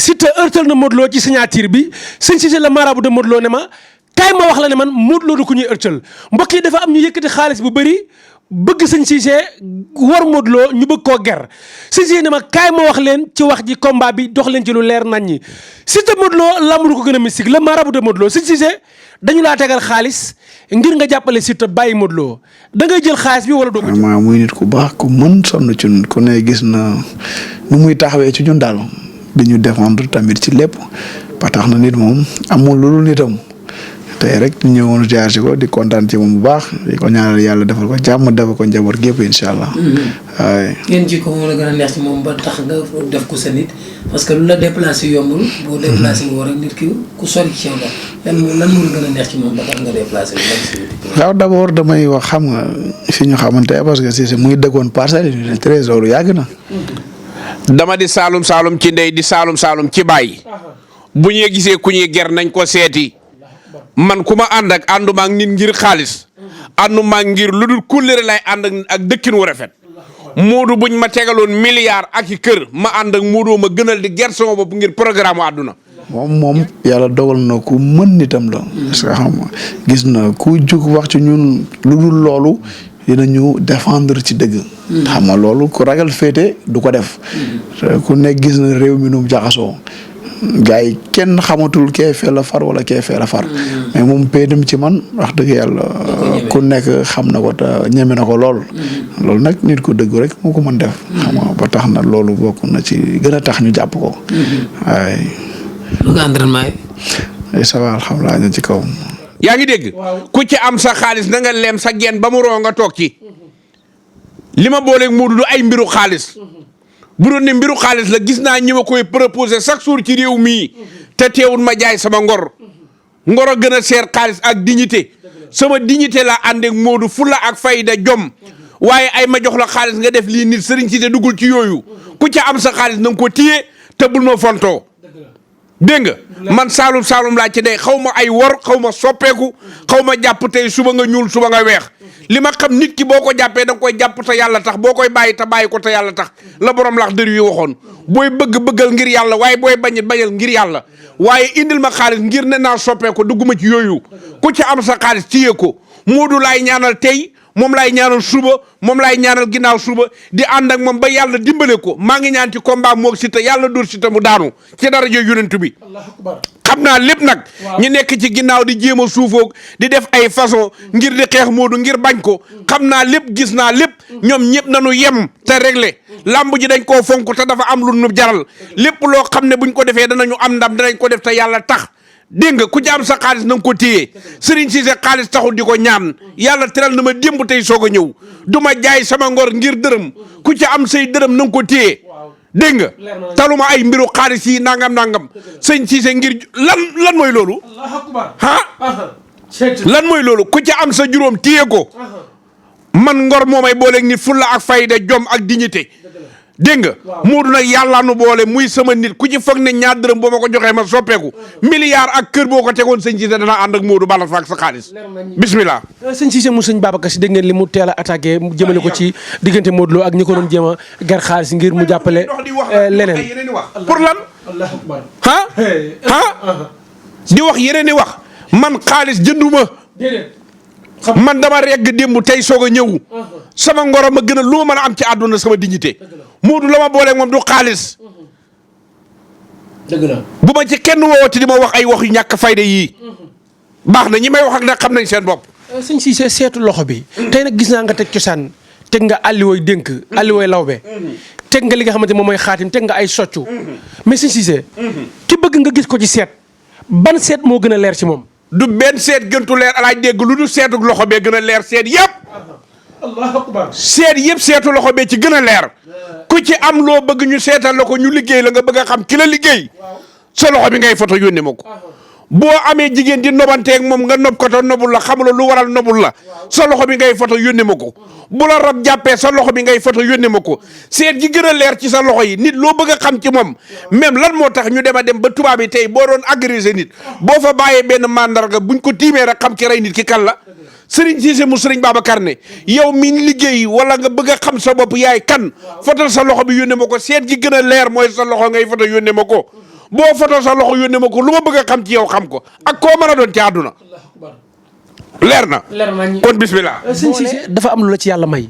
Siteu heurtal na Modou Lo ci signature bi sëñ Cissé la marabout de Modou Lo ne ma kaay ma wax la ne man Modou Lo du ku ñuy heurtal mbokk yi dafa am ñu yëkkati xaalis bu bëri bëgg sëñ Cissé war Modou Lo ñu bëgg koo ger sëñ Cissé ne ma kaay ma wax leen ci wax ji combat bi dox leen ci lu leer nañ ñi Siteu Modou Lo lamb du ko gën a mystique la marabout de Modou Lo sëñ Cissé dañu laa tegal xaalis ngir nga jàppale Siteu bàyyi Modou Lo da ngay jël xaalis bi wala doo ko jël. vraiment muy nit ku baax ku mën sonn ci ñun ku ne gis na nu muy taxawee ci ñun daal di ñu défendre tamit ci lépp ba tax na nit moom amul loolu nitam tey rek ñu ñëwoon ziar ko di kontaan ci moom bu baax di ko ñaanal yàlla defal ko jàmm defal ko njaboot gépp incha allah. waaye. ngeen ji ko moo la gën a neex ci moom ba tax nga def ko sa nit parce que lu la déplacé yombul. boo déplacé wu war a nit ki ku sori ci yow la lan moo la gën a neex ci moom ba tax nga déplacé wu. waaw d' abord damay wax xam nga fi ñu xamante parce que si muy dëkkoon parcelle yi trésor yàgg na. dama di saalum saalum ci ndey di saalum saalum ci bàyyi bu ñuy gisee ku ñuy ger nañ ko seeti man ku ma ànd ak ànduma ak nit ngir xaalis ànduma ak ngir lu dul kóllëre lay ànd ak dëkkin wu rafet Modou buñ ma tegaloon milliard ak i kër ma ànd ak Modou ma gënal di ger sama bopp ngir programme mu àdduna. moom yàlla dogal na ku mën nitam la. parce que xam nga gis na ku jug wax ci ñun lu dul loolu dinañu défendre ci dëgg. xam nga loolu ku ragal féete du ko def. ku nekk gis na réew mi nu mu jaxasoo. gars yi kenn xamatul kee fee la far wala kee fee la far. mais moom péetam ci man wax dëgg yàlla ku nekk xam na ko te ñeme na ko lool. loolu nag nit ku dëgg rek moo ko mën def. xam nga ba tax na loolu bokk na ci gën a tax ñu jàpp ko. waaye. lu ko entraînement yi. ça va alhamdulilah ñu ci kaw. yaa ngi dégg. ku ci am sa xaalis na nga lem sa geen ba mu roo nga toog ci. li ma booleeg Modou du ay mbiru xaalis. bu doon ne mbiru xaalis la gis naa ñi ma koy proposé chaque jour ci réew mii te teewul ma jaay sama ngor ngor a gën a seer xaalis ak dignité sama dignité la ànd ak Modou fulla ak fayda jom waaye ay ma jox la xaalis nga def lii nit sëriñ si te duggul ci yooyu ku ca am sa xaalis na nga ko téye te bul ma fontoo dégg nga man saalum saalum laa ci day xaw ma ay wor xaw ma soppeeku xaw ma jàpp tey suba nga ñuul suba nga weex li ma xam nit ki boo ko jàppee da nga koy jàpp te yàlla tax boo koy bàyyi te bàyyi ko te yàlla tax la borom lax dër yi waxoon booy bëggal ngir yàlla waaye booy bañal ngir yàlla waaye indil ma xaalis ngir ne naa soppeeku dugguma ci yooyu ku ci am sa xaalis téye ko Modou laay ñaanal tey moom laay ñaanal suba moom laay ñaanal ginnaaw suba di ànd ak moom ba yàlla dimbale ko maa ngi ñaan ci combat moog Siteu yàlla dóor Siteu mu daanu ci daraja yonent bi xam naa lépp nag ñu nekk ci ginnaaw di jéem a suufoog di def ay façon ngir di xeex Modou ngir bañ ko xam naa lépp gis naa lépp ñoom ñëpp nañu yem te réglé lamb ji dañ koo fonk te dafa am lu nu jaral lépp loo xam ne buñ ko defee danañu am ndam danañ ko def te yàlla tax dégg nga ku ci am sa xaalis na nga ko téye Serigne Cissé xaalis taxul di ko ñaan yàlla teral na ma démb tey soog a ñëw du ma jaay sama ngor ngir dërëm ku ci am say dërëm na nga ko téye dégg nga taluma ay mbiru xaalis yi nangam sëñ Cissé ngir lan mooy loolu lan mooy loolu ku ci am sa juróom téye ko man ngor moo may booleeg nit fulla ak fayda jom ak dignité dégg nga Modou nag yàlla nu boole muy sama nit ku ci foog ne ñaar dërëm boo ma ko joxee ma soppeeku milliard ak kër boo ko tegoon sëñ Cissé dana ànd ak Modou bala faak sa xaalis bismillah sëñ Cissé mu sëñ Babacar Sy dégg ngeen li mu teel a attaqué jëmale ko ci diggante Modou Lo ak ñi ko doon jéem a gar xaalis ngir mu jàppale leneen pour lan di wax yeneen i wax man xaalis jënduma man dama regg démb tey soog a ñëw sama ngoro ma gën a lu ma mën a am ci àdduna sama dignité Modou la ma booleeg moom du xaalis dëgg la bu ma ci kenn woowati di ma wax ay wax yu ñàkk fayda yii baax na ñi may wax ak nag xam nañ seen bopp. sëñ Cissé seetu loxo bi tey nag gis naa nga teg cosaan teg nga alliwooy dénk alliwooy lawbe teg nga li nga xamante moom mooy xaatim teg nga ay soccu mais sëñ Cissé ki bëgg nga gis ko ci seet ban seet moo gën a leer ci moom. du benn seet gëntu leer alaaj dégg lu du seetu loxo bee gën a leer seet yëpp. allahu akbar seet yëpp seetu loxo bee ci gën a leer ku ci am loo bëgg ñu seetal la ko ñu liggéey la nga bëgg a xam ki la liggéey sa loxo bi ngay foto yónnee ma ko boo amee jigéen di nobanteeg moom nga nob ko te nobul la xamula lu waral nobul la sa loxo bi ngay foto yónnee ma ko bu la rab jàppee sa loxo bi ngay foto yónnee ma ko seet gi gën a leer ci sa loxo yi nit loo bëgg a xam ci moom même lan moo tax ñu dem a dem ba tubaab yi tey boo doon agressé nit boo fa bàyyee benn mandarga buñ ko tiimee rek xam ki rey nit ki kan la Serigne Cissé mu Serigne Babacar ne yow mi liggéey wala nga bëgg a xam sa bopp yaay kan fotal sa loxo bi yónnee ma ko seet gi gën a leer mooy sa loxo ngay foto yónnee ma ko boo foto sa loxo yónnee ma ko lu ma bëgg a xam ci yow xam ko ak koo mën a doon ci àdduna leer na kon bismillah. sëñ Cissé dafa am lu la ci yàlla may.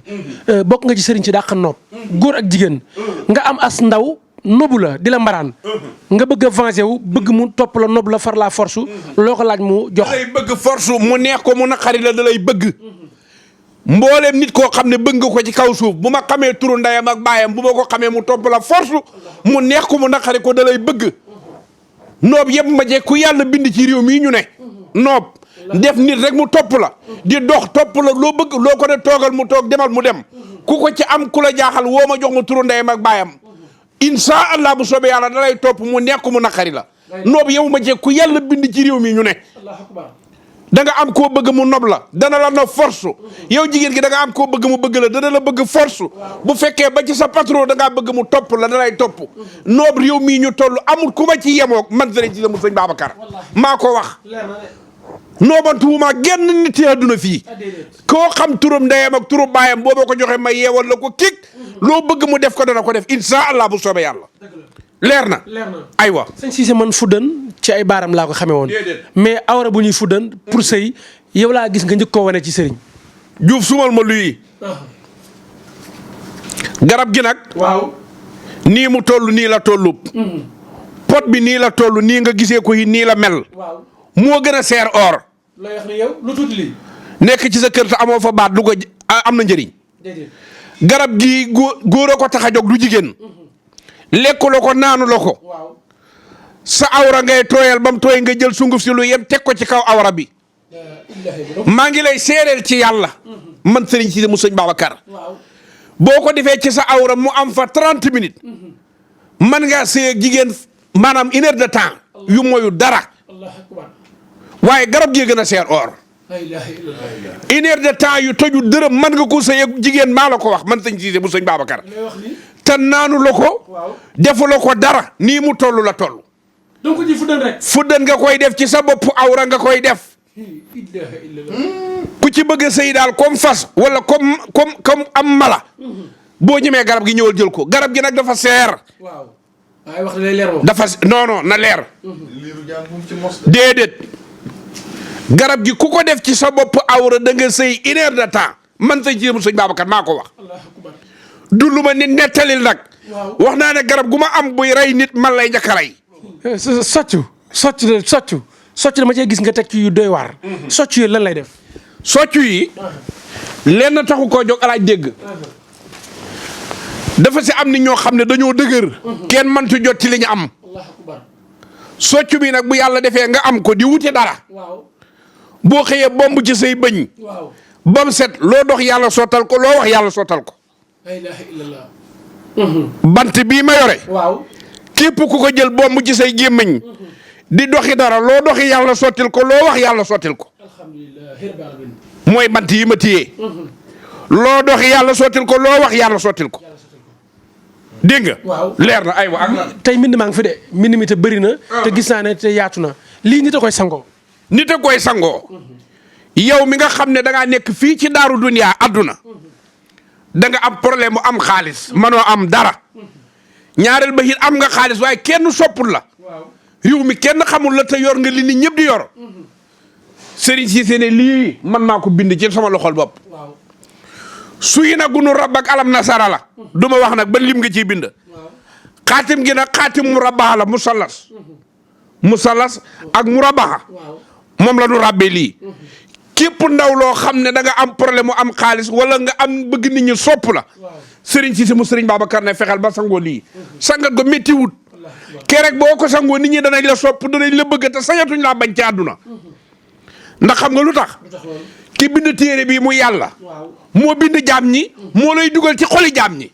bokk nga ci sëriñ ci dàq noob góor ak jigéen nga am as ndaw nobu la di la mbaraan nga bëgg a venger wu bëgg mu topp la nob la far la force loo ko laaj mu jox. da lay bëgg force mu neex ko mu naqari la da lay bëgg mbooleem nit koo xam ne bëgg nga ko ci kaw suuf bu ma xamee turu ndeyam ak baayam bu ma ko xamee mu topp la force mu neex ko mu naqari ko da lay bëgg noob yëpp ma je ku yàlla bind ci réew mii ñu ne noob def nit rek mu topp la di dox topp la loo bëgg loo ko ne toogal mu toog demal mu dem ku ko ci am ku la jaaxal woo ma jox ma turu ndeyam ak baayam insha allah bu soobee yàlla da lay topp mu neex ko mu naqari la noob yow ma je ku yàlla bind ci réew mi ñu ne da nga am koo bëgg mu nob la dana la nob force yow jigéen gi da nga am koo bëgg mu bëgg la dana la bëgg force bu fekkee ba ci sa patron da ngaa bëgg mu topp la da lay topp noob réew mii ñu toll amul ku ma ci yemoog man sëriñ ci mu sëñ Babacar maa ko wax noobantuwuma genn nit àdduna fii koo xam turam ndeyam ak turam baayam boo ma ko joxe ma yeewal la ko kik loo bëgg mu def ko dana ko def insha allah bu soobee yàlla leer na aywa sëñ Cissé man fuddan ci ay baaram laa ko xamee woon mais awra bu ñuy fuddan pour sëy yow laa gis nga njëkk koo wane ci sëriñ Diouf sumal ma luy garab gi nag waaw nii mu toll nii la tollu pot bi nii la toll nii nga gisee ko yi nii la mel moo gën a seer or looy wax ni yow lu tuuti lii nekk ci sa kër te amoo fa baat lu ko am na njëriñ garab gi góor a ko tax a jóg du jigéen lekku la ko naanu la ko sa awra ngay tooyal ba mu tooy nga jël sunguf si lu yem teg ko ci kaw awra bi maa ngi lay seereel ci yàlla man sëriñ si mu sëñ Babacar boo ko defee ci sa awra mu am fa 30 minutes man ngaa sëy ak jigéen maanaam 1 heure de temps yu moyu dara waaye garab gee gën a seer or 1 heure de temps yu toju dërëm man nga ko sëy ak jigéen maa la ko wax man sëñ Cissé bu sëñ Babacar te naanu la ko defu la ko dara nii mu toll la toll donc ji fuddan rek fuddan nga koy def ci sa bopp awra nga koy def ku ci bëgg a sëy daal comme fas wala comme am mala boo ñemee garab gi ñëwal jël ko garab gi nag dafa seer waaye wax lay leer moom dafa non na leer déedéet garab gi ku ko def ci sa bopp awra da nga sëy 1 heure de temps man sëñ ci mu sëñ Babacar maa ko wax du lu ma nit nettalil nag wax naa ne garab gu ma am buy rey nit man lay njëkk a rey soccu dama cee gis nga teg ci yu doy waar soccu yi lan lay def soccu yi lenn taxu koo jóg alaaj dégg dafa si am ni ñoo xam ne dañoo dëgër kenn mëntu jot ci li ñu am soccu bi nag bu yàlla defee nga am ko di wute dara boo xëyee bomb ci say bëñ bam set loo dox yàlla sottal ko loo wax yàlla sottal ko bant bii ma yore képp ku ko jël bomb ci say gémmiñ di doxi dara loo doxi yàlla sottil ko loo wax yàlla sottil ko mooy bant yi ma téye loo doxi yàlla sottil ko loo wax yàlla sottil ko dégg nga leer na aywa ak tey mbind maa ngi fi de mbind mi te bëri na te gis naa ne te yaatu na lii nit a koy sangoo nit a koy sangoo yow mi nga xam ne da ngaa nekk fii ci daaru duniyaa adduna da nga am problème mu am xaalis manoo am dara ñaareel ba it am nga xaalis waaye kenn soppul la réew mi kenn xamul la te yor nga li nit ñëpp di yor Serigne Cissé ne lii man maa ko bind ci sama loxol bopp suy na gunu rab ak alam nasara la du ma wax nag ba lim nga ciy bind xaatim gi nag xaatim mu rabaxa la musallas ak mu rabaxa moom la ñu ràbbee lii képp ndaw loo xam ne da nga am problème mu am xaalis wala nga am bëgg nit ñi sopp la Serigne Cissé mu Serigne Babacar ne fexeel ba sangoo lii sangat ko métti wut kerek boo ko sangoo nit ñi danañ la sopp danañ la bëgg te sañatuñ laa bañ ci àdduna ndax xam nga lu tax ki bind téere bii mu yàlla moo bind jaam ñi moo lay dugal ci xoli jaam ñi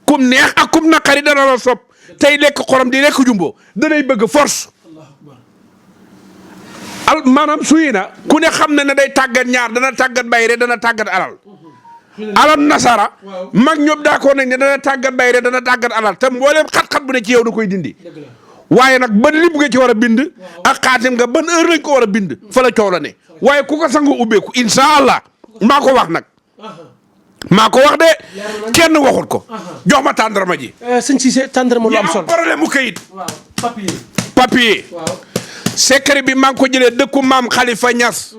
kum neex ak kum naqari dana la sopp tey lekk xorom di lekk jumbo danay bëgg force maanaam suy na ku ne xam na ne day tàggat ñaar dana tàggat bayre dana tàggat alal alam nasara mag ñoom d'accord nañ ne dana tàggat bayre dana tàggat alal te mbooleem xat-xat bu ne ci yow da koy dindi waaye nag ban lim nga ci war a bind ak xaatim nga ban heure lañ ko war a bind fa la coow la ne waaye ku ko sangu ubbeeku insha allah maa ko wax nag maa ko wax de kenn waxut ko. jox ma tàndarma ji. sëñ Cissé tàndarma lu am solo. problème mu kayit. waaw papier. papier. waaw. secret bi maa ngi ko jëlee dëkku maam Khalifa Niass.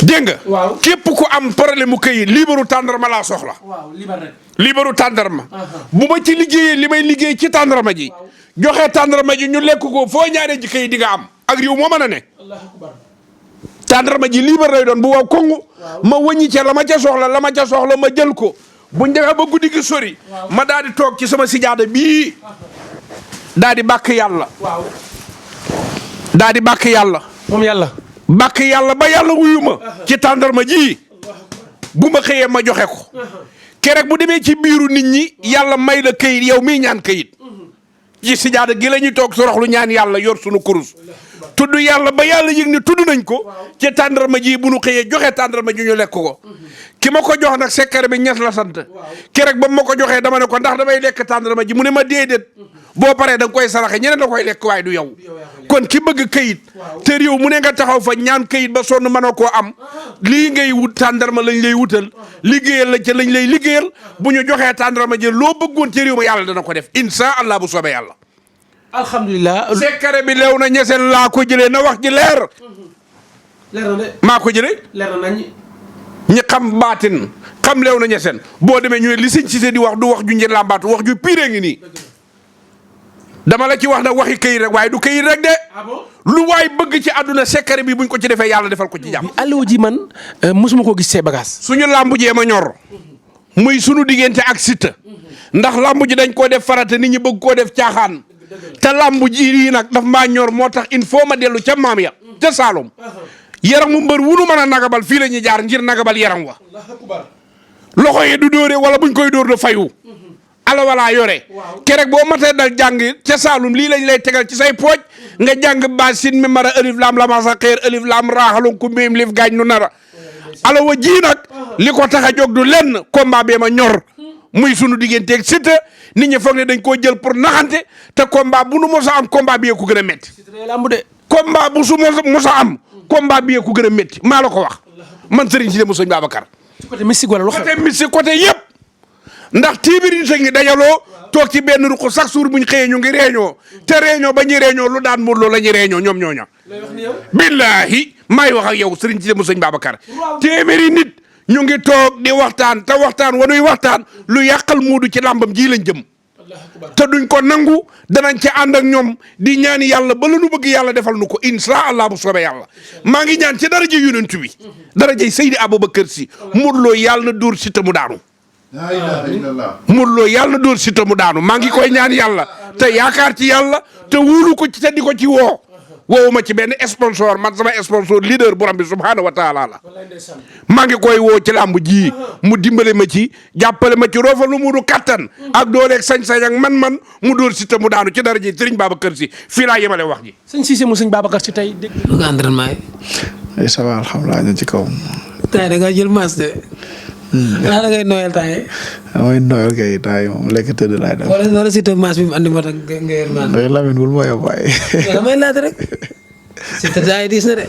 dégg nga. waaw képp ku am problème mu kayit liibaru tàndarma laa soxla. waaw libar rek. liibaru tàndarma. bu ma ci liggéeyee li may liggéey ci tàndarma ji. joxe tàndarma ji ñu lekk ko foo ñaaree ji kayit di nga am ak réew moo mën a ne. allahu akbar. tàndarma ji liibar lay doon bu wow kongu ma wëññi ca la ma ca soxla ma jël ko buñ demee ba guddi gi sori. ma daal di toog ci sama sijaada bii daal di bàkk yàlla. waaw. daal di bàkk yàlla. moom yàlla. bàkk yàlla ba yàlla wuyu ma. ci tàndarma ji bu ma xëyee ma joxe ko. keroog bu demee ci biiru nit ñi yàlla may la këyit yow miy ñaan këyit. ci sijaada gi la ñuy toog soroxlu ñaan yàlla yor sunu kurus. tudd yàlla ba yàlla yëg ne tudd nañ ko. ci tàndarma ji bu nu xëyee joxe tàndarma ji ñu lekk ko. ki ma ko jox nag secret bi Ñas la sant. keroog ba ma ko joxee dama ne ko ndax damay lekk tàndarma ji mu ne ma déedéet. boo paree da nga koy saraxe ñeneen da koy lekk waaye du yow. kon ki bëgg këyit. te réew mu ne nga taxaw fa ñaan këyit ba sonn mënoo koo am. lii ngay wut tàndarma lañ lay wutal. liggéeyal la ca lañ lay liggéeyal bu ñu joxee tàndarma ji loo bëggoon ci réew ma yàlla dana ko def insha allah bu soobee yàlla. alhamdulilah. secret bi leew na ñeseen laa ko jëlee na wax ji leer. leer na de. maa ko jëlee. leer na nañ. ñi xam baatin xam leew na ñeseen boo demee ñu ne li sëñ Cissé di wax du wax ju njël làmbaatu wax ju pire ngi nii. dama la ci wax nag waxi këyit rek waaye du këyit rek de. lu waay bëgg ci àdduna secret bi buñ ko ci defee yàlla defal ko ci jàmm. allo ji man mosuma koo gis see bagage. suñu làmbu jee ma ñor. muy sunu diggante ak Siteu. ndax làmbu ji dañ koo def farata nit ñi bëgg koo def caaxaan. te làmbu ji yi nag daf maa ñor moo tax il faut ma dellu ca maam ya ca Saalum. yaram mu mbër wunu mën a nagabal fii la ñuy jaar ngir nagabal yaram wa. loxo yi du dóore wala buñ koy dóor da fayu. ala wala yore. kerek boo matee dal jàng ca Saalum lii lañ lay tegal ci say pooj nga jàng ba sin mi mara alif laam la ma sa xeer alif laam raaxalum ku miim lif gaañ nu nara. ala wa ji nag li ko tax a jóg du lenn combat bee ma ñor. muy sunu digganteeg Siteu nit ñi foog ne dañ koo jël pour naxante te combat bu nu mos a am combat bi ko gën a métti. combat bu su mos a am. combat bi ko gën a métti maa la ko wax man Serigne Cissé mu sëñ Babacar. ci côté mystique wala lu xew. côté mystique côté yëpp ndax téeméeri nit a ngi dajaloo toog ci benn ruq chaque jour bu ñu xëyee ñu ngi réunion te réunion ba ñuy réunion lu daan Modou Lo la ñuy réunion ñoom ñooña. billaahi maay wax ak yow Serigne Cissé mu sëñ Babacar téeméeri nit. ñu ngi toog di waxtaan te waxtaan wanuy waxtaan lu yàqal Modou ci làmbam ji lañ jëm te duñ ko nangu danañ ci ànd ak ñoom di ñaan yàlla ba la nu bëgg yàlla defal nu ko insha allah bu soobee yàlla maa ngi ñaan ci daraja yonent bi daraja Seydi Aboubacar Sy Modou Lo yàlla na dóor Siteu mu daanu. la ilaha illallah. Modou Lo yàlla na dóor Siteu mu daanu maa ngi koy ñaan yàlla te yaakaar ci yàlla te wóolu ko ci te di ko ci woo. woowu ma ci benn sponsor man sama sponsor leader borom bi subhaanahu wa taala la maa ngi koy woo ci làmb ji mu dimbale ma ci jàppale ma ci roofa lu mu du kattan ak dooleeg sañ-sañ ak man-man mu dóor Siteu mu daanu ci dara ji Serigne Babacar Sy fii laa yemale wax ji. sëñ Cissé mu sëñ Babacar Sy tey dégg lu ko entraînement yi. ça va alhamdulilah ñu ci kaw. tey da nga jël masse de. xanaa da ngay noyal temps damay noyal kay temps yi moom lekk tëdd laay def. wala Siteu masse bi mu andi moo tax nga yor masse. day Lamine bul ma yóbbaay. damay laaj rek. Siteu temps yi diis na de.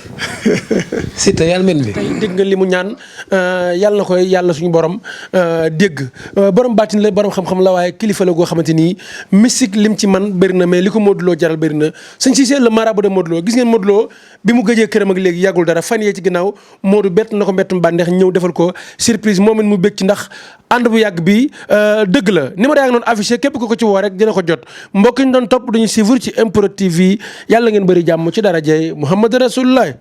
Siteu yàlla mel bi. tey dégg nga li mu ñaan yàlla na koy yàlla suñu borom dégg borom baatin la borom xam-xam la waaye kilifa la goo xamante ni mystique lim ci man bëri na mais li ko Modou Lo jaral bëri na sëñ Cissé le marabout de Modou Lo gis ngeen Modou Lo bi mu gëjee këram ak léegi yàggul dara fan yee ci ginnaaw Modou bett na ko mbettum bànneex ñëw defal ko surprise moom it mu bëgg ci ndax ànd bu yàgg bi dëgg la numéro yaa ngi noonu affiché képp ku ko ci woo rek dina ko jot mbokk ñu doon topp duñu suivre ci MPROD TV yàlla ngeen bëri jàmm ci darajay Muhammad Rasulullah